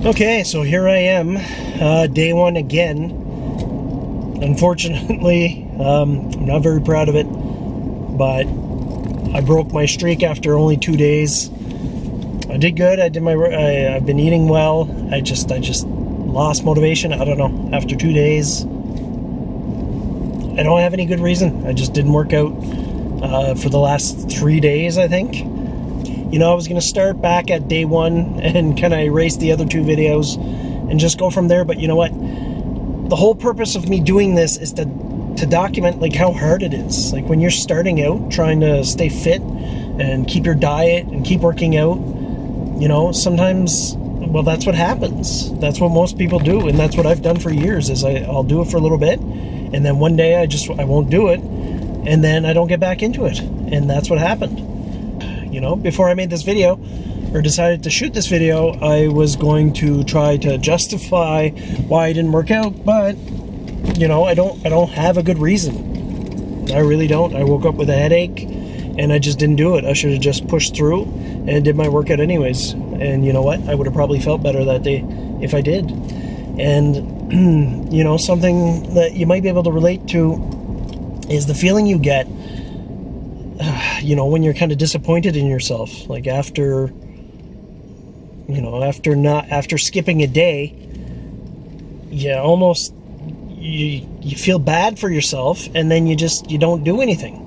Okay, so here I am, day one again. Unfortunately, I'm not very proud of it, but I broke my streak after only 2 days. I did good. I've been eating well. I just lost motivation. I don't know. After 2 days, I don't have any good reason. I just didn't work out for the last 3 days, I think. You know, I was going to start back at day one and kind of erase the other 2 videos and just go from there. But you know what? The whole purpose of me doing this is to document like how hard it is. Like when you're starting out trying to stay fit and keep your diet and keep working out, you know, sometimes, well, that's what happens. That's what most people do. And that's what I've done for years is I'll do it for a little bit. And then one day I won't do it. And then I don't get back into it. And that's what happened. You know, before I made this video or decided to shoot this video, I was going to try to justify why I didn't work out, but you know, I don't have a good reason. I really don't. I woke up with a headache and I just didn't do it. I should have just pushed through and did my workout anyways. And you know what? I would have probably felt better that day if I did. And you know, something that you might be able to relate to is the feeling you get you know, when you're kind of disappointed in yourself, like after skipping a day, you feel bad for yourself, and then you don't do anything.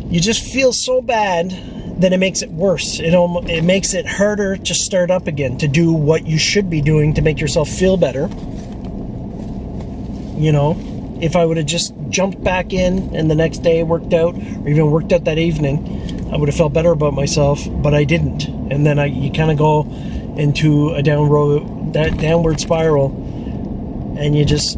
You just feel so bad that it makes it worse. It makes it harder to start up again, to do what you should be doing to make yourself feel better. You know, if I would have just jumped back in and the next day worked out, or even worked out that evening, I would have felt better about myself, but I didn't. And then you kind of go into a downward spiral, and you just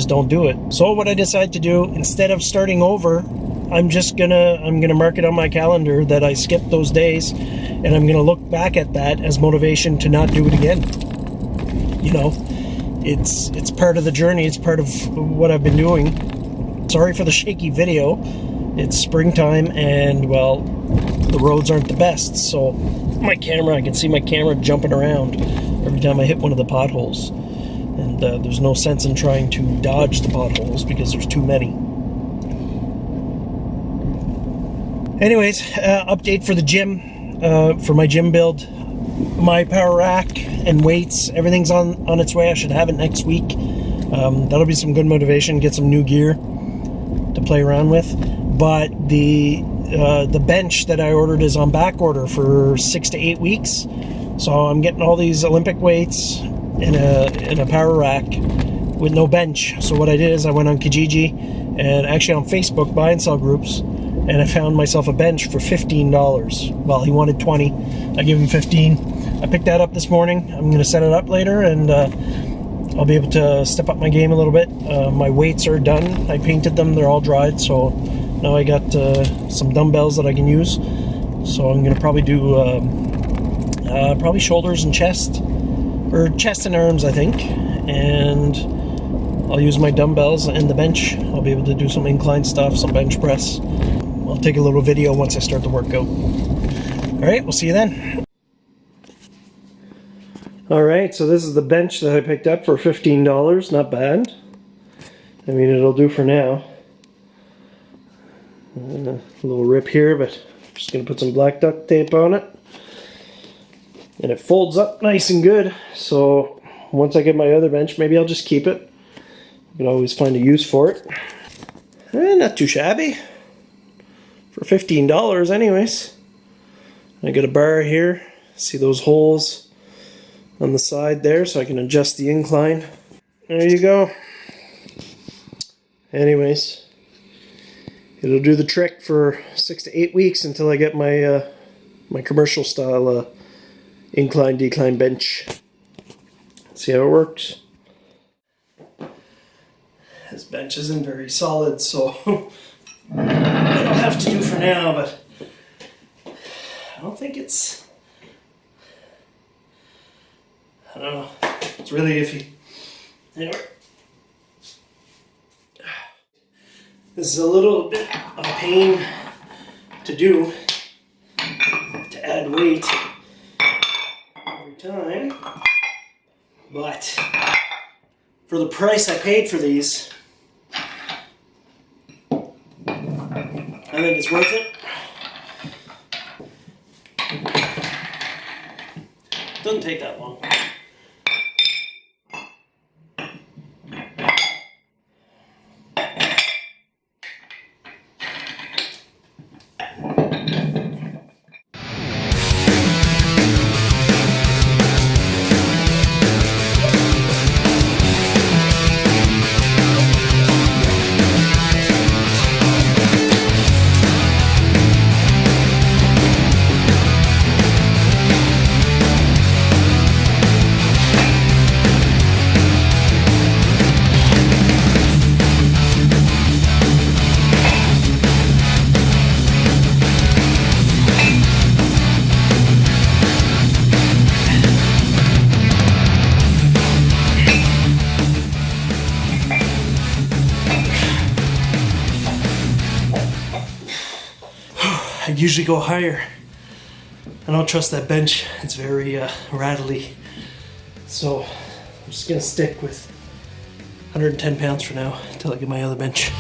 don't do it. So what I decided to do, instead of starting over, I'm gonna mark it on my calendar that I skipped those days, and I'm gonna look back at that as motivation to not do it again. You know, it's part of the journey. It's part of what I've been doing. Sorry for the shaky video. It's springtime, and well, the roads aren't the best, so I can see my camera jumping around every time I hit one of the potholes. And there's no sense in trying to dodge the potholes because there's too many. Anyways, update for the gym, for my gym build. My power rack and weights, everything's on its way. I should have it next week. That'll be some good motivation, get some new gear to play around with. But the bench that I ordered is on back order for 6 to 8 weeks. So I'm getting all these Olympic weights in a power rack with no bench. So what I did is I went on Kijiji and actually on Facebook buy and sell groups, and I found myself a bench for $15. Well, he wanted 20. I gave him 15. I picked that up this morning. I'm going to set it up later, and I'll be able to step up my game a little bit. My weights are done. I painted them. They're all dried, so now I got some dumbbells that I can use. So I'm going to probably do probably shoulders and chest, or chest and arms, I think. And I'll use my dumbbells and the bench. I'll be able to do some incline stuff, some bench press. I'll take a little video once I start the workout. All right, we'll see you then. All right, so this is the bench that I picked up for $15. Not bad. I mean, it'll do for now. A little rip here, but I'm just going to put some black duct tape on it. And it folds up nice and good. So once I get my other bench, maybe I'll just keep it. You can always find a use for it. Not too shabby. For $15 anyways. I got a bar here. See those holes on the side there, so I can adjust the incline. There you go. Anyways, it'll do the trick for 6 to 8 weeks until I get my my commercial style incline decline bench. See how it works. This bench isn't very solid, so I'll have to do for now, but I don't think it's, I don't know, it's really iffy. Anyway, this is a little bit of a pain to do, to add weight every time. But for the price I paid for these, I think it's worth it. Doesn't take that long. I usually go higher. I don't trust that bench. It's very rattly. So I'm just gonna stick with 110 pounds for now until I get my other bench.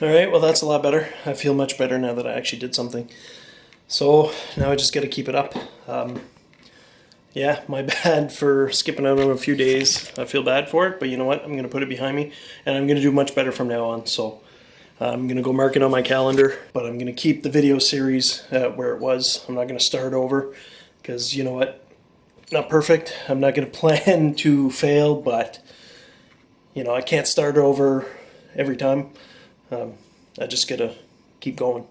Alright, well that's a lot better. I feel much better now that I actually did something. So now I just gotta keep it up. Yeah, my bad for skipping out on a few days. I feel bad for it, but you know what? I'm gonna put it behind me and I'm gonna do much better from now on. So I'm gonna go mark it on my calendar, but I'm gonna keep the video series where it was. I'm not gonna start over because you know what? Not perfect. I'm not gonna plan to fail, but you know, I can't start over every time. I just gotta keep going.